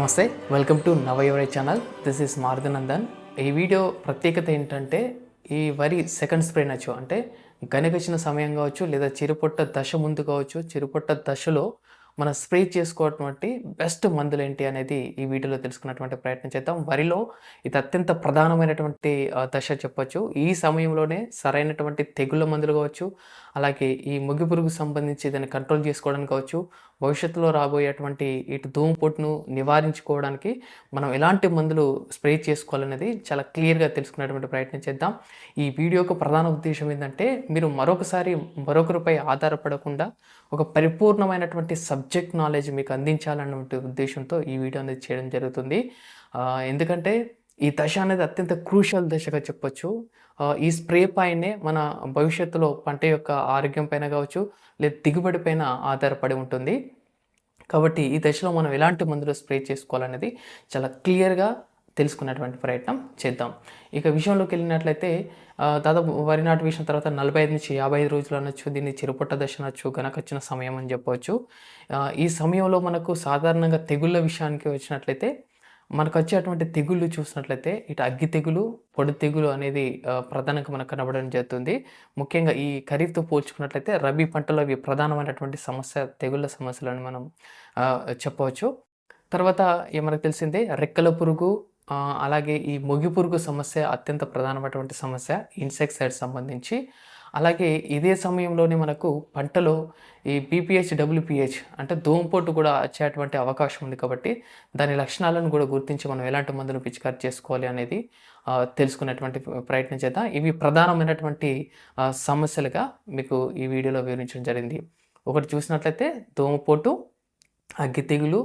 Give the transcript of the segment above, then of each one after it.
నమస్తే, welcome to నవయువరై channel. This is Marutinandan. ఈ వీడియో ప్రత్యేకత ఏంటంటే ఈ వరి సెకండ్ స్ప్రే నచ్చు అంటే గనగచ్చిన సమయం కావచ్చు, లేదా చిరుపొట్ట దశ ముందు కావచ్చు, చిరుపొట్ట దశలో మనం స్ప్రే చేసుకోవటువంటి బెస్ట్ మందులేంటి అనేది ఈ వీడియోలో తెలుసుకున్నటువంటి ప్రయత్నం చేద్దాం. వరిలో ఇది అత్యంత ప్రధానమైనటువంటి దశ చెప్పొచ్చు. ఈ సమయంలోనే సరైనటువంటి తెగుళ్ళ మందులు కావచ్చు, అలాగే ఈ మొగి పురుగుకు సంబంధించి దాన్ని కంట్రోల్ చేసుకోవడానికి కావచ్చు, భవిష్యత్తులో రాబోయేటువంటి ఇటు దోమపోటును నివారించుకోవడానికి మనం ఎలాంటి మందులు స్ప్రే చేసుకోవాలనేది చాలా క్లియర్గా తెలుసుకునేటువంటి ప్రయత్నం చేద్దాం. ఈ వీడియో యొక్క ప్రధాన ఉద్దేశం ఏంటంటే మీరు మరొకరిపై ఆధారపడకుండా ఒక పరిపూర్ణమైనటువంటి సబ్జెక్ట్ నాలెడ్జ్ మీకు అందించాలన్నటువంటి ఉద్దేశంతో ఈ వీడియో అనేది చేయడం జరుగుతుంది. ఎందుకంటే ఈ దశ అనేది అత్యంత క్రూషియల్ దశగా చెప్పొచ్చు. ఈ స్ప్రే పైనే మన భవిష్యత్తులో పంట యొక్క ఆరోగ్యం పైన కావచ్చు, లేదా దిగుబడి పైన ఆధారపడి ఉంటుంది. కాబట్టి ఈ దశలో మనం ఎలాంటి మందులు స్ప్రే చేసుకోవాలనేది చాలా క్లియర్గా తెలుసుకునేటువంటి ప్రయత్నం చేద్దాం. ఇక విషయంలోకి వెళ్ళినట్లయితే దాదాపు వరి నాటు వేసిన తర్వాత 45 నుంచి 55 రోజులు అనొచ్చు, దీన్ని చిరుపొట్ట దశ అనొచ్చు, గనకొచ్చిన సమయం అని చెప్పవచ్చు. ఈ సమయంలో మనకు సాధారణంగా తెగుళ్ళ విషయానికి వచ్చినట్లయితే మనకు వచ్చేటువంటి తెగుళ్ళు చూసినట్లయితే ఇటు అగ్గి తెగులు, పొడి తెగులు అనేది ప్రధానంగా మనకు కనబడడం జరుగుతుంది. ముఖ్యంగా ఈ ఖరీఫ్తో పోల్చుకున్నట్లయితే రబీ పంటలో ఇవి ప్రధానమైనటువంటి తెగుళ్ళ సమస్యలని మనం చెప్పవచ్చు. తర్వాత మనకు తెలిసిందే రెక్కల పురుగు, అలాగే ఈ మొగి పురుగు సమస్య అత్యంత ప్రధానమైనటువంటి సమస్య ఇన్సెక్టిసైడ్ సంబంధించి. అలాగే ఇదే సమయంలోనే మనకు పంటలో ఈ పీపీహెచ్, డబ్ల్యూపీహెచ్ అంటే దోమపోటు కూడా వచ్చేటువంటి అవకాశం ఉంది. కాబట్టి దాని లక్షణాలను కూడా గుర్తించి మనం ఎలాంటి మందులు పిచికారి చేసుకోవాలి అనేది తెలుసుకునేటువంటి ప్రయత్నం చేద్దాం. ఇవి ప్రధానమైనటువంటి సమస్యలుగా మీకు ఈ వీడియోలో వివరించడం జరిగింది. ఒకటి చూసినట్లయితే దోమపోటు, అగ్గి తెగులు,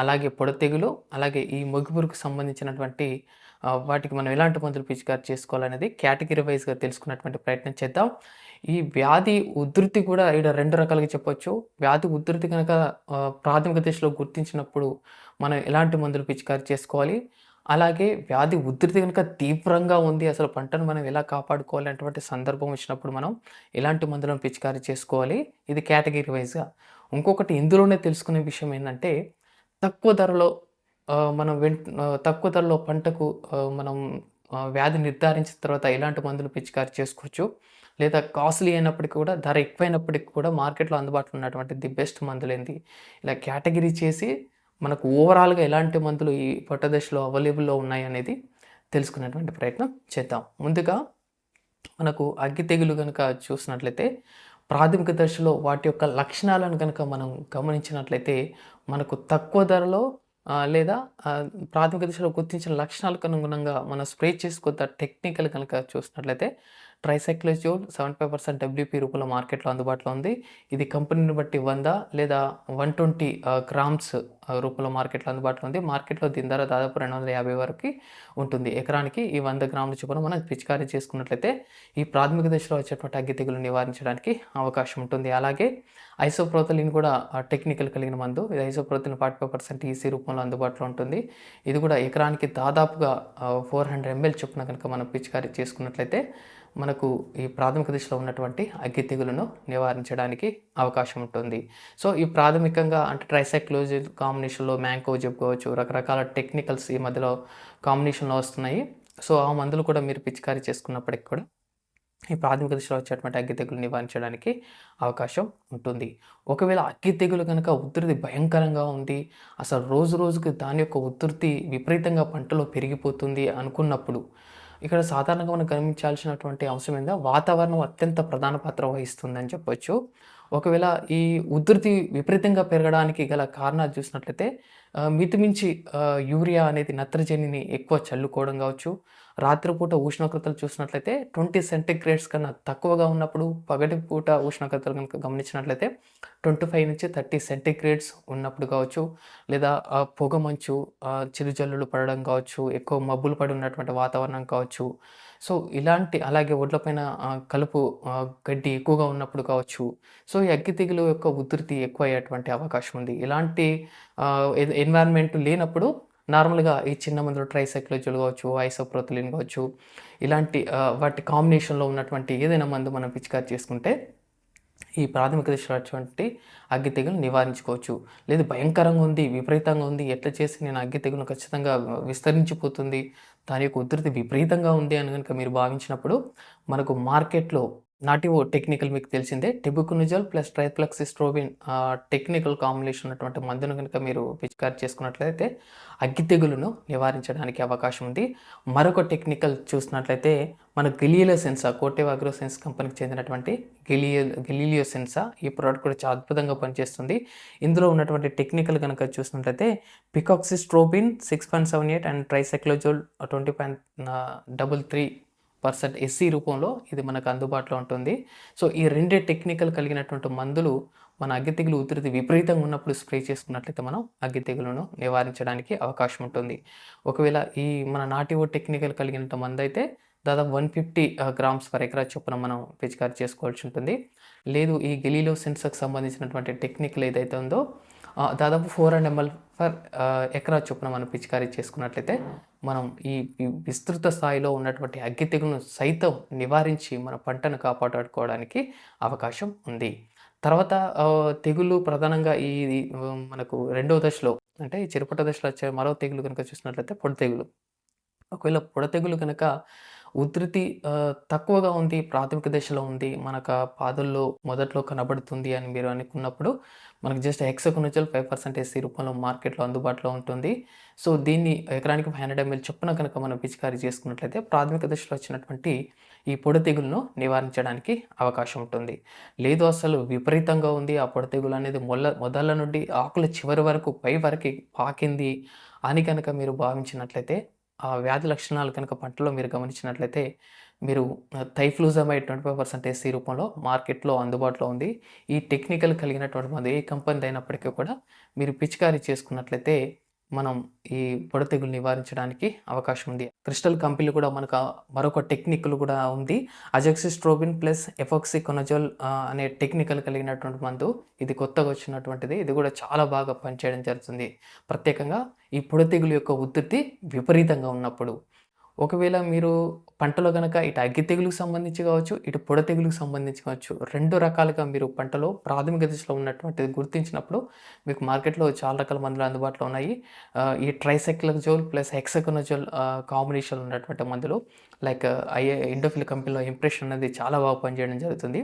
అలాగే పొడ తెగులు, అలాగే ఈ మొగి పురుగుకు సంబంధించినటువంటి వాటికి మనం ఎలాంటి మందులు పిచికారి చేసుకోవాలనేది కేటగిరీ వైజ్గా తెలుసుకున్నటువంటి ప్రయత్నం చేద్దాం. ఈ వ్యాధి ఉధృతి కూడా ఇక్కడ 2 రకాలుగా చెప్పొచ్చు. వ్యాధి ఉధృతి కనుక ప్రాథమిక దశలో గుర్తించినప్పుడు మనం ఎలాంటి మందులు పిచికారి చేసుకోవాలి, అలాగే వ్యాధి ఉధృతి కనుక తీవ్రంగా ఉంది, అసలు పంటను మనం ఎలా కాపాడుకోవాలి అటువంటి సందర్భం వచ్చినప్పుడు మనం ఎలాంటి మందులను పిచికారి చేసుకోవాలి, ఇది కేటగిరీ వైజ్గా. ఇంకొకటి ఇందులోనే తెలుసుకునే విషయం ఏంటంటే తక్కువ ధరలో తక్కువ ధరలో పంటకు మనం వ్యాధి నిర్ధారించిన తర్వాత ఎలాంటి మందులు పిచికారి చేసుకోవచ్చు, లేదా కాస్ట్లీ అయినప్పటికీ కూడా, ధర ఎక్కువైనప్పటికీ కూడా మార్కెట్లో అందుబాటులో ఉన్నటువంటి ది బెస్ట్ మందులేంటి, ఇలా కేటగిరీ చేసి మనకు ఓవరాల్గా ఎలాంటి మందులు ఈ పొట్ట దశలో అవైలబుల్లో ఉన్నాయి అనేది తెలుసుకునేటువంటి ప్రయత్నం చేద్దాం. ముందుగా మనకు అగ్గి తెగులు కనుక చూసినట్లయితే ప్రాథమిక దశలో వాటి యొక్క లక్షణాలను కనుక మనం గమనించినట్లయితే మనకు తక్కువ ధరలో లేదా ప్రాథమిక దశలో గుర్తించిన లక్షణాలకు అనుగుణంగా మనం స్ప్రే చేసుకోవద్ద టెక్నికల్ కనుక చూసినట్లయితే ట్రైసైక్లోజోల్ 75% డబ్ల్యూపీ రూపంలో మార్కెట్లో అందుబాటులో ఉంది. ఇది కంపెనీని బట్టి 100 లేదా 120 గ్రామ్స్ రూపంలో మార్కెట్లో అందుబాటులో ఉంది. మార్కెట్లో దీని ధర దాదాపు 250 వరకు ఉంటుంది. ఎకరానికి ఈ 100 గ్రాముల చొప్పున మనం పిచికారీ చేసుకున్నట్లయితే ఈ ప్రాథమిక దశలో వచ్చేటువంటి అగ్గి తెగులు నివారించడానికి అవకాశం ఉంటుంది. అలాగే ఐసోప్రోతలిన్ కూడా టెక్నికల్ కలిగిన మందు. ఇది ఐసోప్రోతలిన్ 45% ఈసీ రూపంలో అందుబాటులో ఉంటుంది. ఇది కూడా ఎకరానికి దాదాపుగా 400 ml చొప్పున కనుక మనం పిచికారీ చేసుకున్నట్లయితే మనకు ఈ ప్రాథమిక దశలో ఉన్నటువంటి అగ్గి తెగులను నివారించడానికి అవకాశం ఉంటుంది. సో ఈ ప్రాథమికంగా అంటే ట్రైసైక్లోజోల్ కాంబినేషన్లో మ్యాంకో చెప్పుకోవచ్చు, రకరకాల టెక్నికల్స్ ఈ మధ్యలో కాంబినేషన్లో వస్తున్నాయి. సో ఆ మందులు కూడా మీరు పిచికారీ చేసుకున్నప్పటికి కూడా ఈ ప్రాథమిక దశలో వచ్చేటువంటి అగ్గి తెగులు నివారించడానికి అవకాశం ఉంటుంది. ఒకవేళ అగ్గి తెగులు కనుక ఉధృతి భయంకరంగా ఉంది, అసలు రోజు రోజుకి దాని యొక్క ఉధృతి విపరీతంగా పంటలో పెరిగిపోతుంది అనుకున్నప్పుడు ఇక్కడ సాధారణంగా మనం గమనించాల్సినటువంటి అంశం ఏంటంటే వాతావరణం అత్యంత ప్రధాన పాత్ర వహిస్తుందని చెప్పొచ్చు. ఒకవేళ ఈ ఉధృతి విపరీతంగా పెరగడానికి గల కారణాలు చూసినట్లయితే మితిమించి యూరియా అనేది నత్రజనిని ఎక్కువ చల్లుకోవడం కావచ్చు, రాత్రిపూట ఉష్ణోగ్రతలు చూసినట్లయితే 20 సెంటీగ్రేడ్స్ కన్నా తక్కువగా ఉన్నప్పుడు, పగటిపూట ఉష్ణోగ్రతలు కనుక గమనించినట్లయితే 25 నుంచి 30 సెంటీగ్రేడ్స్ ఉన్నప్పుడు కావచ్చు, లేదా పొగమంచు, చిరుజల్లులు పడడం కావచ్చు, ఎక్కువ మబ్బులు పడి ఉన్నటువంటి వాతావరణం కావచ్చు. సో ఇలాంటి అలాగే ఒడ్లపైన కలుపు గడ్డి ఎక్కువగా ఉన్నప్పుడు కావచ్చు. సో ఈ అగ్గి తెగులు యొక్క ఉధృతి ఎక్కువ అయ్యేటువంటి అవకాశం ఉంది. ఇలాంటి ఎన్విరాన్మెంట్ లేనప్పుడు నార్మల్గా ఈ చిన్న మందులు ట్రైసైక్లోజోల్ కావచ్చు, ఐసోప్రోతలిన్ కావచ్చు, ఇలాంటి వాటి కాంబినేషన్లో ఉన్నటువంటి ఏదైనా మందు మనం పిచికారి చేసుకుంటే ఈ ప్రాథమిక దశలో అటువంటి అగ్గి తెగులు నివారించుకోవచ్చు. లేదు భయంకరంగా ఉంది, విపరీతంగా ఉంది, ఎట్లా చేసి నేను అగ్గి తెగులును ఖచ్చితంగా విస్తరించిపోతుంది, దాని యొక్క ఉధృతి విపరీతంగా ఉంది అని గనుక మీరు భావించినప్పుడు, మనకు మార్కెట్‌లో నాటివో టెక్నికల్ మీకు తెలిసిందే. టెబుకునిజోల్ ప్లస్ ట్రైఫ్లాక్సిస్ట్రోబిన్ టెక్నికల్ కాంబినేషన్ ఉన్నటువంటి మందును గనుక మీరు పిచికారీ చేసుకున్నట్లయితే అగ్గి తెగులును నివారించడానికి అవకాశం ఉంది. మరొక టెక్నికల్ చూసినట్లయితే మన గెలీలియో సెన్సా కోర్టెవా అగ్రోసైన్స్ కంపెనీకి చెందినటువంటి గెలీలియో సెన్సా ఈ ప్రోడక్ట్ కూడా చాలా అద్భుతంగా పనిచేస్తుంది. ఇందులో ఉన్నటువంటి టెక్నికల్ కనుక చూసినట్లయితే పికాక్సిస్ట్రోబిన్ 6.78 అండ్ ట్రైసైక్లోజోల్ 20.33% ఎస్సీ రూపంలో ఇది మనకు అందుబాటులో ఉంటుంది. సో ఈ రెండే టెక్నికల్ కలిగినటువంటి మందులు మన అగ్గి తెగులు ఉధృతి విపరీతంగా ఉన్నప్పుడు స్ప్రే చేసుకున్నట్లయితే మనం అగ్గి తెగులను నివారించడానికి అవకాశం ఉంటుంది. ఒకవేళ ఈ మన నాటివో టెక్నికల్ కలిగిన మందైతే దాదాపు 150 గ్రామ్స్ పర్ ఎకరా చొప్పున మనం పిచికారీ చేసుకోవాల్సి ఉంటుంది. లేదు ఈ గెలీలియో సెన్సాకి సంబంధించినటువంటి టెక్నికల్ ఏదైతే ఉందో దాదాపు 400 ml పర్ ఎకరా చొప్పున మనం పిచికారీ చేసుకున్నట్లయితే మనం ఈ విస్తృత స్థాయిలో ఉన్నటువంటి అగ్గి తెగులను సైతం నివారించి మన పంటను కాపాడుకోవడానికి అవకాశం ఉంది. తర్వాత తెగుళ్ళు ప్రధానంగా ఈ మనకు రెండవ దశలో అంటే ఈ చిరుపట్ట దశలో వచ్చే మరో తెగులు కనుక చూసినట్లయితే పొడి తెగులు. ఒకవేళ పొడ తెగులు కనుక ఉధృతి తక్కువగా ఉంది, ప్రాథమిక దశలో ఉంది, మనకు పాదుల్లో మొదట్లో కనబడుతుంది అని మీరు అనుకున్నప్పుడు మనకు జస్ట్ హెక్సాకొనజోల్ 5% ఎస్సీ రూపంలో మార్కెట్లో అందుబాటులో ఉంటుంది. సో దీన్ని ఎకరానికి 500 ml చొప్పున కనుక మనం పిచికారీ చేసుకున్నట్లయితే ప్రాథమిక దశలో వచ్చినటువంటి ఈ పొడ తెగులను నివారించడానికి అవకాశం ఉంటుంది. లేదు అసలు విపరీతంగా ఉంది, ఆ పొడ తెగులు అనేది మొదళ్ళ నుండి ఆకుల చివరి వరకు పై వరకు పాకింది అని కనుక మీరు భావించినట్లయితే ఆ వ్యాధి లక్షణాలు కనుక పంటలో మీరు గమనించినట్లయితే మీరు థైఫ్లూజమైడ్ 25% ఎస్సీ రూపంలో మార్కెట్లో అందుబాటులో ఉంది. ఈ టెక్నికల్ కలిగినటువంటి మందు ఏ కంపెనీది అయినప్పటికీ కూడా మీరు పిచికారీ చేసుకున్నట్లయితే మనం ఈ పొడ తెగులు నివారించడానికి అవకాశం ఉంది. క్రిస్టల్ కంపెనీలో కూడా మనకు మరొక టెక్నిక్‌లు కూడా ఉంది. అజాక్సిస్ట్రోబిన్ ప్లస్ ఎఫాక్సికొనజోల్ అనే టెక్నికల్ కలిగినటువంటి మందు. ఇది కొత్తగా వచ్చినటువంటిది. ఇది కూడా చాలా బాగా పనిచేయడం జరుగుతుంది. ప్రత్యేకంగా ఈ పొడ తెగులు యొక్క ఉధృతి విపరీతంగా ఉన్నప్పుడు. ఒకవేళ మీరు పంటలో గనక ఇటు అగ్గి తెగులుకు సంబంధించి కావచ్చు, ఇటు పొడ తెగులుకు సంబంధించి కావచ్చు, 2 రకాలుగా మీరు పంటలో ప్రాథమిక దశలో ఉన్నటువంటిది గుర్తించినప్పుడు మీకు మార్కెట్‌లో చాలా రకాల మందులు అందుబాటులో ఉన్నాయి. ఈ ట్రైసైక్లోజోల్ ప్లస్ హెక్సాకొనజోల్ కాంబినేషన్‌లో ఉన్నటువంటి మందులు లైక్ ఇండోఫిల్ కంపెనీలో ఇంప్రెషన్ అనేది చాలా బాగా పనిచేయడం జరుగుతుంది.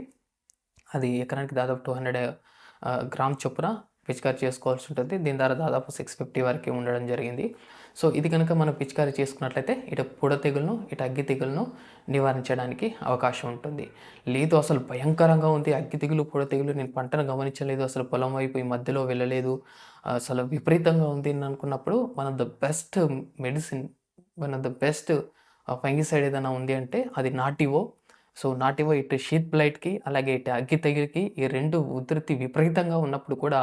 అది ఎకరానికి దాదాపు 200 గ్రామ్ చొప్పున పిచికారీ చేసుకోవాల్సి ఉంటుంది. దీని ద్వారా దాదాపు 650 వరకే ఉండడం జరిగింది. సో ఇది కనుక మనం పిచికారీ చేసుకున్నట్లయితే ఇటు పొడ తెగులను, ఇటు అగ్గి తెగులను నివారించడానికి అవకాశం ఉంటుంది. లేదు అసలు భయంకరంగా ఉంది అగ్గి తెగులు, పొడ తెగులు, నేను పంటను గమనించలేదు, అసలు పొలం వైపు ఈ మధ్యలో వెళ్ళలేదు, అసలు విపరీతంగా ఉంది అని అనుకున్నప్పుడు the best medicine, the best fungicide ఏదైనా ఉంది అంటే అది నాటివో. సో నాటివో ఇటు షీత్ బ్లైట్‌కి అలాగే ఇటు అగ్గి తెగులుకి ఈ 2 ఉధృతి విపరీతంగా ఉన్నప్పుడు కూడా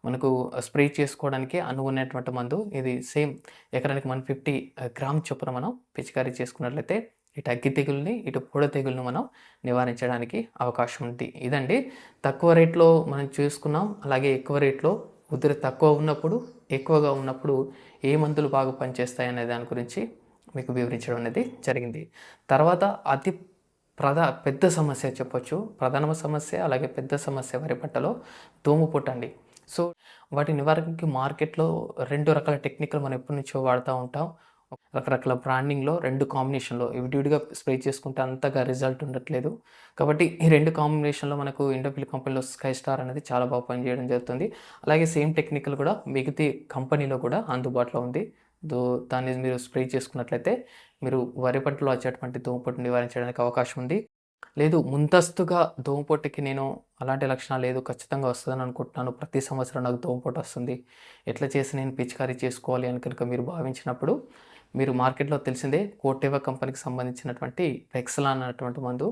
మనకు స్ప్రే చేసుకోవడానికి అనువైనటువంటి మందు. ఇది సేమ్ ఎకరానికి 150 గ్రామ్ చొప్పున మనం పిచికారీ చేసుకున్నట్లయితే ఇటు అగ్గి తెగుల్ని, ఇటు పొడ తెగులును మనం నివారించడానికి అవకాశం ఉంది. ఇదండి తక్కువ రేట్‌లో మనం చూసుకున్నాం. అలాగే ఎక్కువ రేట్‌లో ఉధృతి తక్కువ ఉన్నప్పుడు, ఎక్కువగా ఉన్నప్పుడు ఏ మందులు బాగా పనిచేస్తాయి అనే దాని గురించి మీకు వివరించడం అనేది జరిగింది. తర్వాత అతి పెద్ద సమస్య చెప్పొచ్చు. ప్రధాన సమస్య అలాగే పెద్ద సమస్య వరి పంటలో దోమపోటు అండి. సో వాటి నివారణకి మార్కెట్‌లో 2 రకాల టెక్నిక్‌లు మనం ఎప్పటినుంచో వాడుతూ ఉంటాం. రకరకాల బ్రాండింగ్‌లో 2 కాంబినేషన్‌లో విడివిడిగా స్ప్రే చేసుకుంటే అంతగా రిజల్ట్ ఉండట్లేదు. కాబట్టి ఈ 2 కాంబినేషన్‌లో మనకు ఇండోఫిల్ కంపెనీలో స్కై స్టార్ అనేది చాలా బాగా పనిచేయడం జరుగుతుంది. అలాగే సేమ్ టెక్నికల్ కూడా మిగతా కంపెనీలో కూడా అందుబాటులో ఉంది. దాన్ని మీరు స్ప్రే చేసుకున్నట్లయితే మీరు వరి పంటలో వచ్చేటువంటి దోమపోటును నివారించడానికి అవకాశం ఉంది. లేదు ముందస్తుగా దోమపోటుకి నేను అలాంటి లక్షణాలు లేదు, ఖచ్చితంగా వస్తుందని అనుకుంటున్నాను, ప్రతి సంవత్సరం నాకు దోమపోటు వస్తుంది, ఎట్లా చేసి నేను పిచికారీ చేసుకోవాలి అని కనుక మీరు భావించినప్పుడు మీరు మార్కెట్‌లో తెలిసిందే కోర్టెవా కంపెనీకి సంబంధించినటువంటి రెక్సలాన్ అనేటువంటి మందు.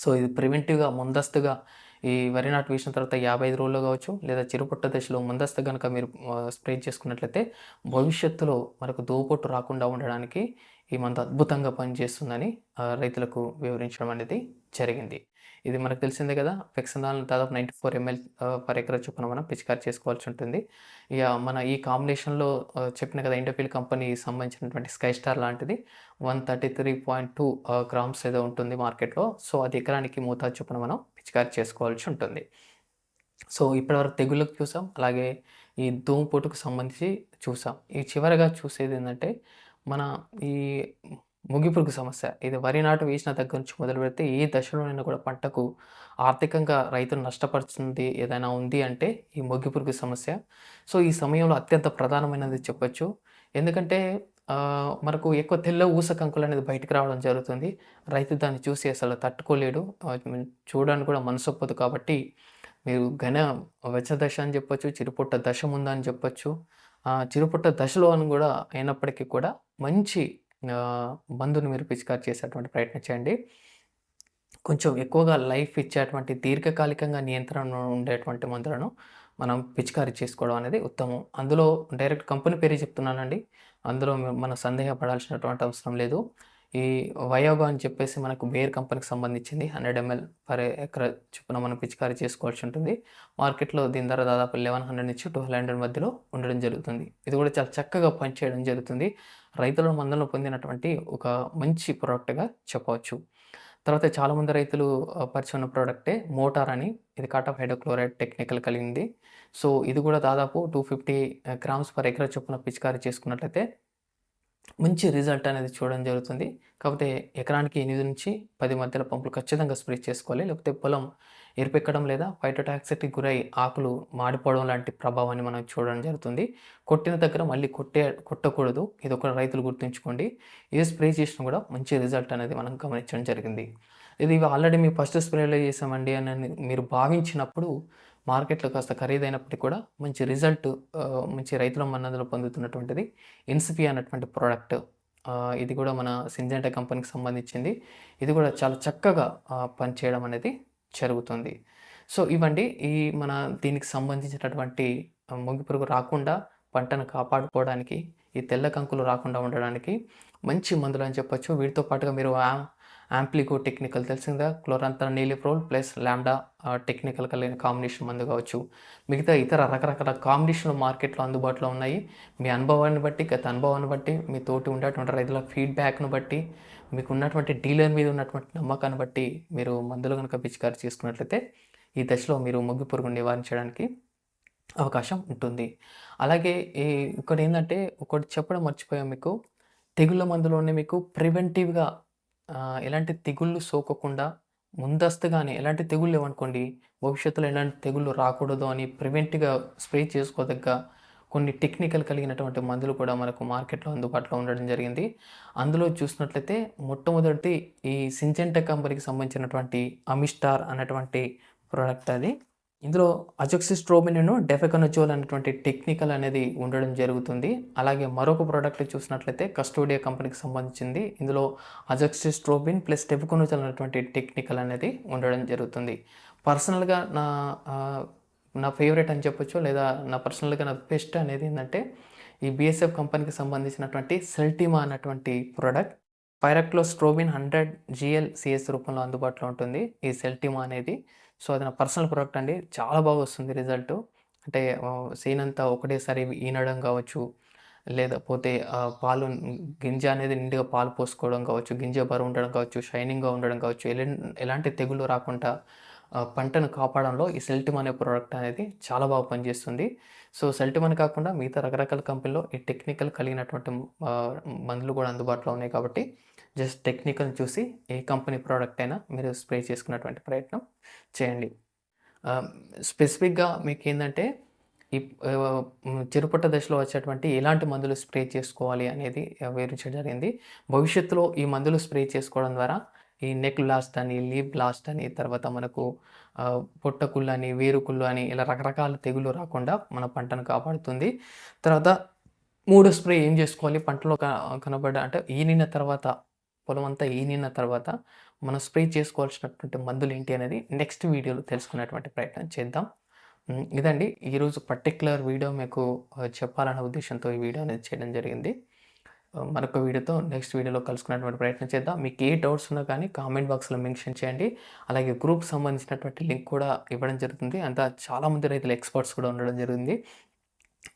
సో ఇది ప్రివెంటివ్‌గా ముందస్తుగా ఈ వరి నాటు వేసిన తర్వాత 55 రోజుల్లో కావచ్చు లేదా చిరుపట్ట దశలో ముందస్తు గనుక మీరు స్ప్రే చేసుకున్నట్లయితే భవిష్యత్తులో మనకు దోమపోటు రాకుండా ఉండడానికి ఈ మందు అద్భుతంగా పనిచేస్తుందని రైతులకు వివరించడం అనేది జరిగింది. ఇది మనకు తెలిసిందే కదా, ఫెక్సనాల్‌ని దాదాపు 94 ml పర్ ఎకరా చొప్పున మనం పిచికారీ చేసుకోవాల్సి ఉంటుంది. ఇక మన ఈ కాంబినేషన్‌లో చెప్పిన కదా ఇండోఫిల్ కంపెనీ సంబంధించినటువంటి స్కై స్టార్ లాంటిది 133.2 గ్రామ్స్ ఏదో ఉంటుంది మార్కెట్‌లో. సో అది ఎకరానికి మోతాదు చొప్పున మనం పిచికారీ చేసుకోవాల్సి ఉంటుంది. సో, ఇప్పటివరకు తెగుళ్ళకు చూసాం. అలాగే ఈ దోమపోటుకు సంబంధించి చూసాం. ఈ చివరగా చూసేదేందంటే, మన ఈ మొగిపురుగు సమస్య. ఇది వరి నాటు వేసిన దగ్గర నుంచి మొదలుపెడితే ఏ దశలోనైనా కూడా పంటకు ఆర్థికంగా రైతును నష్టపరుస్తుంది ఏదైనా ఉంది అంటే ఈ మొగిపురుగు సమస్య. సో, ఈ సమయంలో అత్యంత ప్రధానమైనది చెప్పొచ్చు. ఎందుకంటే మనకు ఎక్కువ తెల్ల ఊస కంకులనేది బయటికి రావడం జరుగుతుంది. రైతు దాన్ని చూసి అసలు తట్టుకోలేడు. చూడడానికి కూడా మనసొప్పదు కాబట్టి మీరు వెచ్చ దశ అని చెప్పొచ్చు, చిరుపుట్ట దశ ముందని చెప్పొచ్చు. చిరుపుట్ట దశలో అని గూడా అయినప్పటికీ కూడా మంచి మందును మీరు పిచికారి చేసేటువంటి ప్రయత్నం చేయండి. కొంచెం ఎక్కువగా లైఫ్ ఇచ్చేటువంటి దీర్ఘకాలికంగా నియంత్రణ ఉండేటువంటి మందులను మనం పిచికారీ చేసుకోవడం అనేది ఉత్తమం. అందులో డైరెక్ట్ కంపెనీ పేరే చెప్తున్నానండి. అందులో మనం సందేహపడాల్సినటువంటి అవసరం లేదు. ఈ వయోగా అని చెప్పేసి మనకు బేర్ కంపెనీకి సంబంధించింది 100 ఎంఎల్ పర్ ఎకర చొప్పున మనం పిచికారీ చేసుకోవాల్సి ఉంటుంది. మార్కెట్‌లో దీని ధర దాదాపు 1100 నుంచి 1200 మధ్యలో ఉండడం జరుగుతుంది. ఇది కూడా చాలా చక్కగా పనిచేయడం జరుగుతుంది. రైతుల మందులను పొందినటువంటి ఒక మంచి ప్రొడక్ట్‌గా చెప్పవచ్చు. తర్వాత చాలామంది రైతులు పరిచయం ఉన్న ప్రోడక్టే మోటార్ అని. ఇది కాటాఫ్ హైడ్రోక్లోరైడ్ టెక్నికల్ కలిగింది. సో, ఇది కూడా దాదాపు 250 గ్రామ్స్ పర్ ఎకరా చొప్పున పిచికారీ చేసుకున్నట్లయితే మంచి రిజల్ట్ అనేది చూడడం జరుగుతుంది. కాకపోతే ఎకరానికి 8-10 మధ్యలో పంపులు ఖచ్చితంగా స్ప్రే చేసుకోవాలి. లేకపోతే పొలం ఎరుపెక్కడం లేదా ఫైటోటాక్సిటీకి గురై ఆకులు మాడిపోవడం లాంటి ప్రభావాన్ని మనం చూడడం జరుగుతుంది. కొట్టిన దగ్గర మళ్ళీ కొట్టకూడదు. ఇది ఒక రైతులు గుర్తుంచుకోండి. ఇది స్ప్రే చేసినా కూడా మంచి రిజల్ట్ అనేది మనం గమనించడం జరిగింది. ఇది ఆల్రెడీ మేము ఫస్ట్ స్ప్రేలో చేసామండి అని మీరు భావించినప్పుడు మార్కెట్‌లో కాస్త ఖరీదైనప్పటికీ కూడా మంచి రిజల్ట్ మంచి రైతుల మన్ననలు పొందుతున్నటువంటిది ఇన్సిఫియా అన్నటువంటి ప్రోడక్ట్. ఇది కూడా మన సింజెంటా కంపెనీకి సంబంధించింది. ఇది కూడా చాలా చక్కగా పనిచేయడం అనేది జరుగుతుంది. సో, ఇవండి ఈ మన దీనికి సంబంధించినటువంటి మొగిపురుగు రాకుండా పంటను కాపాడుకోవడానికి, ఈ తెల్ల కంకులు రాకుండా ఉండడానికి మంచి మందులని చెప్పొచ్చు. వీటితో పాటుగా మీరు యాంప్లిగో టెక్నికల్ తెలిసిందా? క్లోరాంతర్ నీలిప్రోల్ ప్లస్ లాంబ్డా టెక్నికల్ కలిగిన కాంబినేషన్ మందు కావచ్చు. మిగతా ఇతర రకరకాల కాంబినేషన్లు మార్కెట్‌లో అందుబాటులో ఉన్నాయి. మీ అనుభవాన్ని బట్టి, గత అనుభవాన్ని బట్టి, మీ తోటి ఉండేటువంటి రైతుల ఫీడ్‌బ్యాక్‌ను బట్టి, మీకు ఉన్నటువంటి డీలర్ మీద ఉన్నటువంటి నమ్మకాన్ని బట్టి మీరు మందులు గనుక పిచికారీ చేసుకున్నట్లయితే ఈ దశలో మీరు మొగి పురుగును నివారించడానికి అవకాశం ఉంటుంది. అలాగే ఇంకోటేందంటే ఒకటి చెప్పడం మర్చిపోయాం మీకు. తెగుళ్ళ మందులోనే మీకు ప్రివెంటివ్‌గా ఎలాంటి తెగుళ్ళు సోకకుండా ముందస్తుగానే ఎలాంటి తెగుళ్ళు లేవనుకోండి, భవిష్యత్తులో ఎలాంటి తెగుళ్ళు రాకూడదు అని ప్రివెంట్‌గా స్ప్రే చేసుకోదగ్గ కొన్ని టెక్నికల్ కలిగినటువంటి మందులు కూడా మనకు మార్కెట్‌లో అందుబాటులో ఉండడం జరిగింది. అందులో చూసినట్లయితే మొట్టమొదటిది ఈ సింజెంటా కంపెనీకి సంబంధించినటువంటి అమిస్టార్ అనేటువంటి ప్రోడక్ట్ అది. ఇందులో అజోక్సిస్ట్రోబిన్, డెఫెకనజోల్ అనేటువంటి టెక్నికల్ అనేది ఉండడం జరుగుతుంది. అలాగే మరొక ప్రోడక్ట్ చూసినట్లయితే కస్టోడియా కంపెనీకి సంబంధించింది. ఇందులో అజోక్సిస్ట్రోబిన్ ప్లస్ డెఫెకనజోల్ అనేటువంటి టెక్నికల్ అనేది ఉండడం జరుగుతుంది. పర్సనల్‌గా నా ఫేవరెట్ అని చెప్పొచ్చు, లేదా నా పర్సనల్‌గా నా బెస్ట్ అనేది ఏంటంటే ఈ బీఎస్ఎఫ్ కంపెనీకి సంబంధించినటువంటి సెల్టిమా అన్నటువంటి ప్రోడక్ట్. పైరాక్లోస్ట్రోబిన్ 100 GL CS రూపంలో అందుబాటులో ఉంటుంది ఈ సెల్టిమా అనేది. సో, అది నా పర్సనల్ ప్రోడక్ట్ అండి. చాలా బాగా వస్తుంది రిజల్టు. అంటే చేనంతా ఒకటేసారి ఈనడం కావచ్చు, లేకపోతే పాలు గింజ అనేది నిండుగా పాలు పోసుకోవడం కావచ్చు, గింజ బరువు ఉండడం కావచ్చు, షైనింగ్‌గా ఉండడం కావచ్చు, ఎలాంటి తెగుళ్ళు రాకుండా పంటను కాపాడంలో ఈ సెల్టిమ్ అనే ప్రోడక్ట్ అనేది చాలా బాగా పనిచేస్తుంది. సో, సెల్టిమ్ అని కాకుండా మిగతా రకరకాల కంపెనీలో ఈ టెక్నికల్ కలిగినటువంటి మందులు కూడా అందుబాటులో ఉన్నాయి కాబట్టి జస్ట్ టెక్నికల్‌ని చూసి ఏ కంపెనీ ప్రోడక్ట్ అయినా మీరు స్ప్రే చేసుకునేటువంటి ప్రయత్నం చేయండి. స్పెసిఫిక్‌గా మీకేందంటే ఈ చిరుపట్ట దశలో వచ్చేటువంటి ఎలాంటి మందులు స్ప్రే చేసుకోవాలి అనేది వివరించడం జరిగింది. భవిష్యత్తులో ఈ మందులు స్ప్రే చేసుకోవడం ద్వారా ఈ నెక్ బ్లాస్ట్ అని, లీఫ్ బ్లాస్ట్ అని, తర్వాత మనకు పొట్టకుళ్ళు అని, వేరుకుళ్ళు అని ఇలా రకరకాల తెగుళ్ళు రాకుండా మన పంటను కాపాడుతుంది. తర్వాత మూడో స్ప్రే ఏం చేసుకోవాలి పంటలో కనబడ్డ అంటే ఈనిన తర్వాత, పొలం అంతా ఈనిన తర్వాత మనం స్ప్రే చేసుకోవాల్సినటువంటి మందులు ఏంటి అనేది నెక్స్ట్ వీడియోలో తెలుసుకునేటువంటి ప్రయత్నం చేద్దాం. ఇదండి ఈరోజు పర్టిక్యులర్ వీడియో మీకు చెప్పాలనే ఉద్దేశంతో ఈ వీడియో అనేది చేయడం జరిగింది. మరొక వీడియోతో నెక్స్ట్ వీడియోలో కలుసుకునేటువంటి ప్రయత్నం చేద్దాం. మీకు ఏ డౌట్స్ ఉన్నా కానీ కామెంట్ బాక్స్లో మెన్షన్ చేయండి. అలాగే గ్రూప్కి సంబంధించినటువంటి లింక్ కూడా ఇవ్వడం జరుగుతుంది. అంతా చాలామంది రైతులు ఎక్స్పర్ట్స్ కూడా ఉండడం జరిగింది.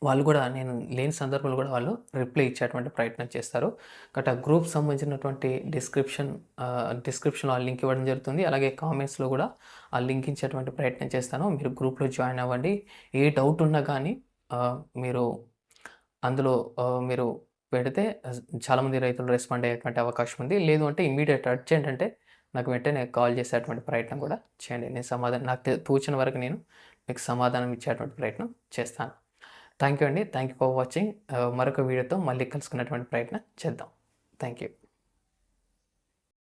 వాళ్ళు కూడా నేను లేని సందర్భంలో కూడా వాళ్ళు రిప్లై ఇచ్చేటువంటి ప్రయత్నం చేస్తారు. కాబట్టి ఆ గ్రూప్ సంబంధించినటువంటి డిస్క్రిప్షన్‌లో ఆ లింక్ ఇవ్వడం జరుగుతుంది. అలాగే కామెంట్స్‌లో కూడా ఆ లింక్ ఇచ్చేటువంటి ప్రయత్నం చేస్తాను. మీరు గ్రూప్‌లో జాయిన్ అవ్వండి. ఏ డౌట్ ఉన్నా కానీ మీరు అందులో మీరు పెడితే చాలామంది రైతులు రెస్పాండ్ అయ్యేటువంటి అవకాశం ఉంది. లేదు అంటే ఇమ్మీడియేట్ అర్జెంట్ అంటే నాకు వెంటనే కాల్ చేసేటువంటి ప్రయత్నం కూడా చేయండి. నేను సమాధానం నాకు తోచిన వరకు నేను మీకు సమాధానం ఇచ్చేటువంటి ప్రయత్నం చేస్తాను. థ్యాంక్ యూ అండి. Thank you for watching. మరొక వీడియోతో మళ్ళీ కలుసుకునేటువంటి ప్రయత్నం చేద్దాం. Thank you.